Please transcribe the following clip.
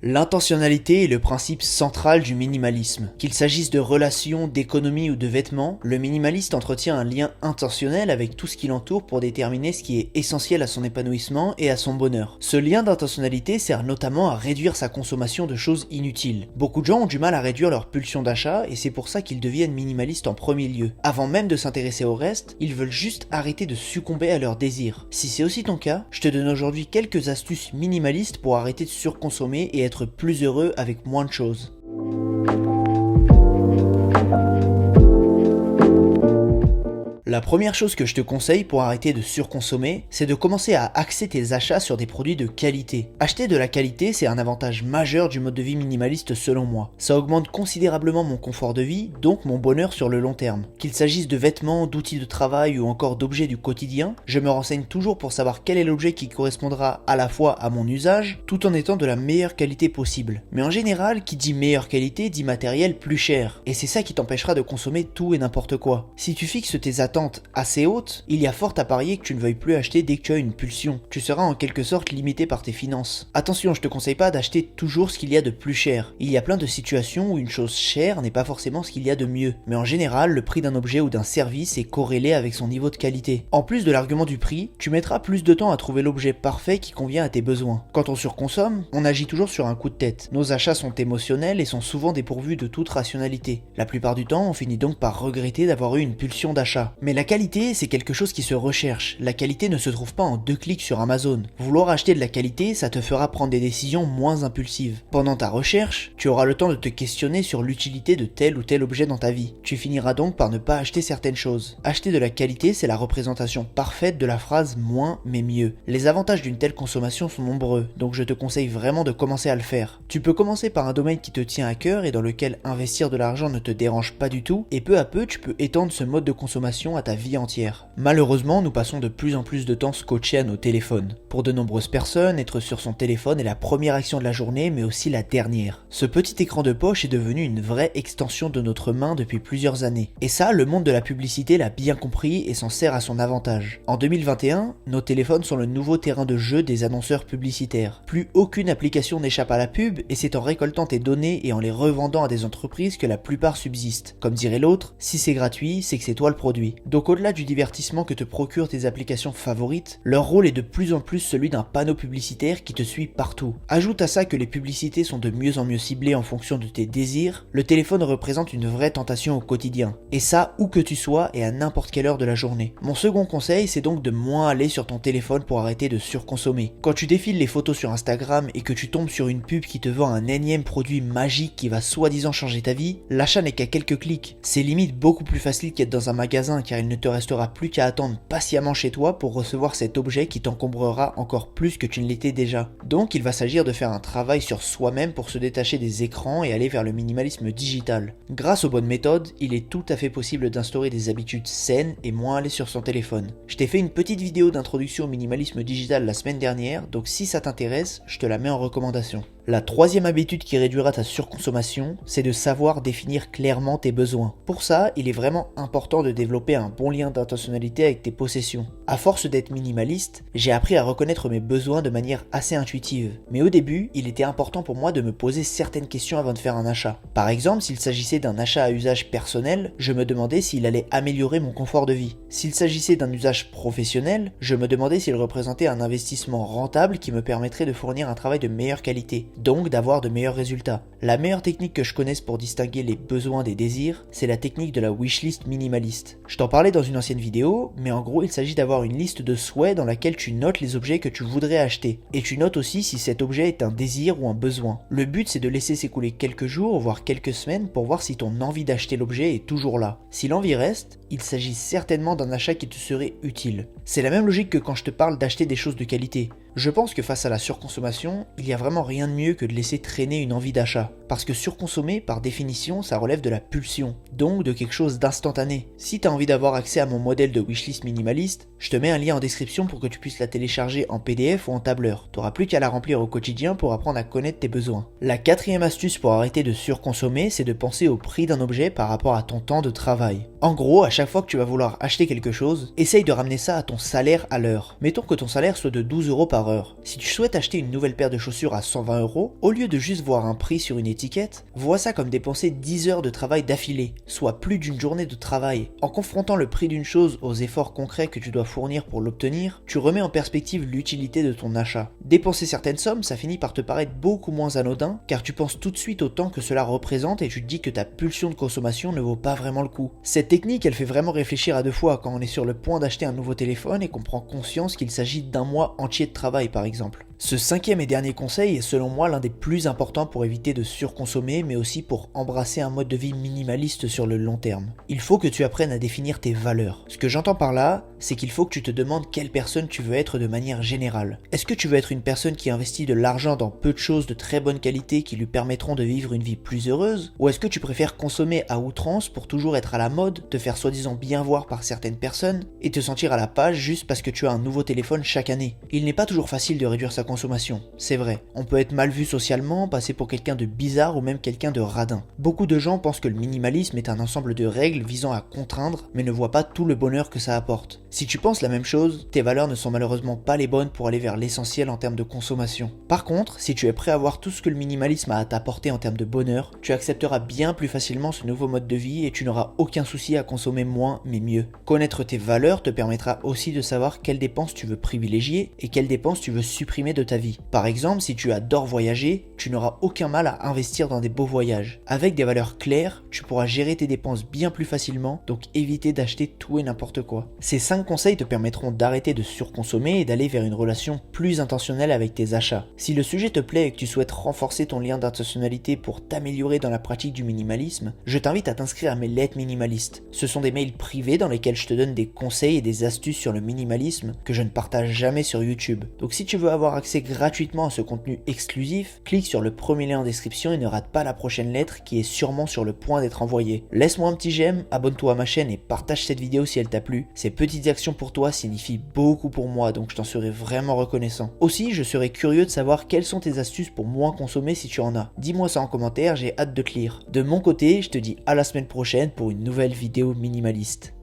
L'intentionnalité est le principe central du minimalisme. Qu'il s'agisse de relations, d'économie ou de vêtements, le minimaliste entretient un lien intentionnel avec tout ce qui l'entoure pour déterminer ce qui est essentiel à son épanouissement et à son bonheur. Ce lien d'intentionnalité sert notamment à réduire sa consommation de choses inutiles. Beaucoup de gens ont du mal à réduire leur pulsion d'achat et c'est pour ça qu'ils deviennent minimalistes en premier lieu. Avant même de s'intéresser au reste, ils veulent juste arrêter de succomber à leurs désirs. Si c'est aussi ton cas, je te donne aujourd'hui quelques astuces minimalistes pour arrêter de surconsommer et être plus heureux avec moins de choses. La première chose que je te conseille pour arrêter de surconsommer, c'est de commencer à axer tes achats sur des produits de qualité. Acheter de la qualité, c'est un avantage majeur du mode de vie minimaliste selon moi. Ça augmente considérablement mon confort de vie, donc mon bonheur sur le long terme. Qu'il s'agisse de vêtements, d'outils de travail ou encore d'objets du quotidien, je me renseigne toujours pour savoir quel est l'objet qui correspondra à la fois à mon usage, tout en étant de la meilleure qualité possible. Mais en général, qui dit meilleure qualité dit matériel plus cher. Et c'est ça qui t'empêchera de consommer tout et n'importe quoi. Si tu fixes tes attentes assez haute, il y a fort à parier que tu ne veuilles plus acheter dès que tu as une pulsion. Tu seras en quelque sorte limité par tes finances. Attention, je te conseille pas d'acheter toujours ce qu'il y a de plus cher. Il y a plein de situations où une chose chère n'est pas forcément ce qu'il y a de mieux. Mais en général, le prix d'un objet ou d'un service est corrélé avec son niveau de qualité. En plus de l'argument du prix, tu mettras plus de temps à trouver l'objet parfait qui convient à tes besoins. Quand on surconsomme, on agit toujours sur un coup de tête. Nos achats sont émotionnels et sont souvent dépourvus de toute rationalité. La plupart du temps, on finit donc par regretter d'avoir eu une pulsion d'achat. Mais la qualité, c'est quelque chose qui se recherche. La qualité ne se trouve pas en 2 clics sur Amazon. Vouloir acheter de la qualité, ça te fera prendre des décisions moins impulsives. Pendant ta recherche, tu auras le temps de te questionner sur l'utilité de tel ou tel objet dans ta vie. Tu finiras donc par ne pas acheter certaines choses. Acheter de la qualité, c'est la représentation parfaite de la phrase moins mais mieux. Les avantages d'une telle consommation sont nombreux, donc je te conseille vraiment de commencer à le faire. Tu peux commencer par un domaine qui te tient à cœur et dans lequel investir de l'argent ne te dérange pas du tout, et peu à peu tu peux étendre ce mode de consommation à ta vie entière. Malheureusement, nous passons de plus en plus de temps scotchés à nos téléphones. Pour de nombreuses personnes, être sur son téléphone est la première action de la journée, mais aussi la dernière. Ce petit écran de poche est devenu une vraie extension de notre main depuis plusieurs années. Et ça, le monde de la publicité l'a bien compris et s'en sert à son avantage. En 2021, nos téléphones sont le nouveau terrain de jeu des annonceurs publicitaires. Plus aucune application n'échappe à la pub, et c'est en récoltant tes données et en les revendant à des entreprises que la plupart subsistent. Comme dirait l'autre, si c'est gratuit, c'est que c'est toi le produit. Donc au-delà du divertissement que te procurent tes applications favorites, leur rôle est de plus en plus celui d'un panneau publicitaire qui te suit partout. Ajoute à ça que les publicités sont de mieux en mieux ciblées en fonction de tes désirs, le téléphone représente une vraie tentation au quotidien. Et ça, où que tu sois et à n'importe quelle heure de la journée. Mon second conseil, c'est donc de moins aller sur ton téléphone pour arrêter de surconsommer. Quand tu défiles les photos sur Instagram et que tu tombes sur une pub qui te vend un énième produit magique qui va soi-disant changer ta vie, l'achat n'est qu'à quelques clics. C'est limite beaucoup plus facile qu'être dans un magasin car il ne te restera plus qu'à attendre patiemment chez toi pour recevoir cet objet qui t'encombrera encore plus que tu ne l'étais déjà. Donc il va s'agir de faire un travail sur soi-même pour se détacher des écrans et aller vers le minimalisme digital. Grâce aux bonnes méthodes, il est tout à fait possible d'instaurer des habitudes saines et moins aller sur son téléphone. Je t'ai fait une petite vidéo d'introduction au minimalisme digital la semaine dernière, donc si ça t'intéresse, je te la mets en recommandation. La troisième habitude qui réduira ta surconsommation, c'est de savoir définir clairement tes besoins. Pour ça, il est vraiment important de développer un bon lien d'intentionnalité avec tes possessions. À force d'être minimaliste, j'ai appris à reconnaître mes besoins de manière assez intuitive. Mais au début, il était important pour moi de me poser certaines questions avant de faire un achat. Par exemple, s'il s'agissait d'un achat à usage personnel, je me demandais s'il allait améliorer mon confort de vie. S'il s'agissait d'un usage professionnel, je me demandais s'il représentait un investissement rentable qui me permettrait de fournir un travail de meilleure qualité. Donc d'avoir de meilleurs résultats. La meilleure technique que je connaisse pour distinguer les besoins des désirs, c'est la technique de la wishlist minimaliste. Je t'en parlais dans une ancienne vidéo, mais en gros il s'agit d'avoir une liste de souhaits dans laquelle tu notes les objets que tu voudrais acheter. Et tu notes aussi si cet objet est un désir ou un besoin. Le but c'est de laisser s'écouler quelques jours, voire quelques semaines pour voir si ton envie d'acheter l'objet est toujours là. Si l'envie reste, il s'agit certainement d'un achat qui te serait utile. C'est la même logique que quand je te parle d'acheter des choses de qualité. Je pense que face à la surconsommation, il n'y a vraiment rien de mieux que de laisser traîner une envie d'achat. Parce que surconsommer, par définition, ça relève de la pulsion, donc de quelque chose d'instantané. Si tu as envie d'avoir accès à mon modèle de wishlist minimaliste, je te mets un lien en description pour que tu puisses la télécharger en PDF ou en tableur. Tu n'auras plus qu'à la remplir au quotidien pour apprendre à connaître tes besoins. La quatrième astuce pour arrêter de surconsommer, c'est de penser au prix d'un objet par rapport à ton temps de travail. En gros, à chaque fois que tu vas vouloir acheter quelque chose, essaye de ramener ça à ton salaire à l'heure. Mettons que ton salaire soit de 12 € par par heure. Si tu souhaites acheter une nouvelle paire de chaussures à 120 €, au lieu de juste voir un prix sur une étiquette, vois ça comme dépenser 10 heures de travail d'affilée, soit plus d'une journée de travail. En confrontant le prix d'une chose aux efforts concrets que tu dois fournir pour l'obtenir, tu remets en perspective l'utilité de ton achat. Dépenser certaines sommes, ça finit par te paraître beaucoup moins anodin, car tu penses tout de suite au temps que cela représente et tu te dis que ta pulsion de consommation ne vaut pas vraiment le coup. Cette technique, elle fait vraiment réfléchir à deux fois quand on est sur le point d'acheter un nouveau téléphone et qu'on prend conscience qu'il s'agit d'un mois entier de travail par exemple. Ce cinquième et dernier conseil est selon moi l'un des plus importants pour éviter de surconsommer, mais aussi pour embrasser un mode de vie minimaliste sur le long terme. Il faut que tu apprennes à définir tes valeurs. Ce que j'entends par là, c'est qu'il faut que tu te demandes quelle personne tu veux être de manière générale. Est-ce que tu veux être une personne qui investit de l'argent dans peu de choses de très bonne qualité qui lui permettront de vivre une vie plus heureuse? Ou est-ce que tu préfères consommer à outrance pour toujours être à la mode, te faire soi-disant bien voir par certaines personnes et te sentir à la page juste parce que tu as un nouveau téléphone chaque année? Il n'est pas toujours facile de réduire sa consommation, c'est vrai. On peut être mal vu socialement, passer pour quelqu'un de bizarre ou même quelqu'un de radin. Beaucoup de gens pensent que le minimalisme est un ensemble de règles visant à contraindre, mais ne voient pas tout le bonheur que ça apporte. Si tu penses la même chose, tes valeurs ne sont malheureusement pas les bonnes pour aller vers l'essentiel en termes de consommation. Par contre, si tu es prêt à voir tout ce que le minimalisme a à t'apporter en termes de bonheur, tu accepteras bien plus facilement ce nouveau mode de vie et tu n'auras aucun souci à consommer moins mais mieux. Connaître tes valeurs te permettra aussi de savoir quelles dépenses tu veux privilégier et quelles dépenses tu veux supprimer de ta vie. Par exemple, si tu adores voyager, tu n'auras aucun mal à investir dans des beaux voyages. Avec des valeurs claires, tu pourras gérer tes dépenses bien plus facilement, donc éviter d'acheter tout et n'importe quoi. Ces 5 conseils te permettront d'arrêter de surconsommer et d'aller vers une relation plus intentionnelle avec tes achats. Si le sujet te plaît et que tu souhaites renforcer ton lien d'intentionnalité pour t'améliorer dans la pratique du minimalisme, je t'invite à t'inscrire à mes lettres minimalistes. Ce sont des mails privés dans lesquels je te donne des conseils et des astuces sur le minimalisme que je ne partage jamais sur YouTube. Donc si tu veux avoir accès gratuitement à ce contenu exclusif, clique sur le premier lien en description et ne rate pas la prochaine lettre qui est sûrement sur le point d'être envoyée. Laisse-moi un petit j'aime, abonne-toi à ma chaîne et partage cette vidéo si elle t'a plu. Ces petites actions pour toi signifient beaucoup pour moi, donc je t'en serai vraiment reconnaissant. Aussi, je serais curieux de savoir quelles sont tes astuces pour moins consommer si tu en as. Dis-moi ça en commentaire, j'ai hâte de te lire. De mon côté, je te dis à la semaine prochaine pour une nouvelle vidéo minimaliste.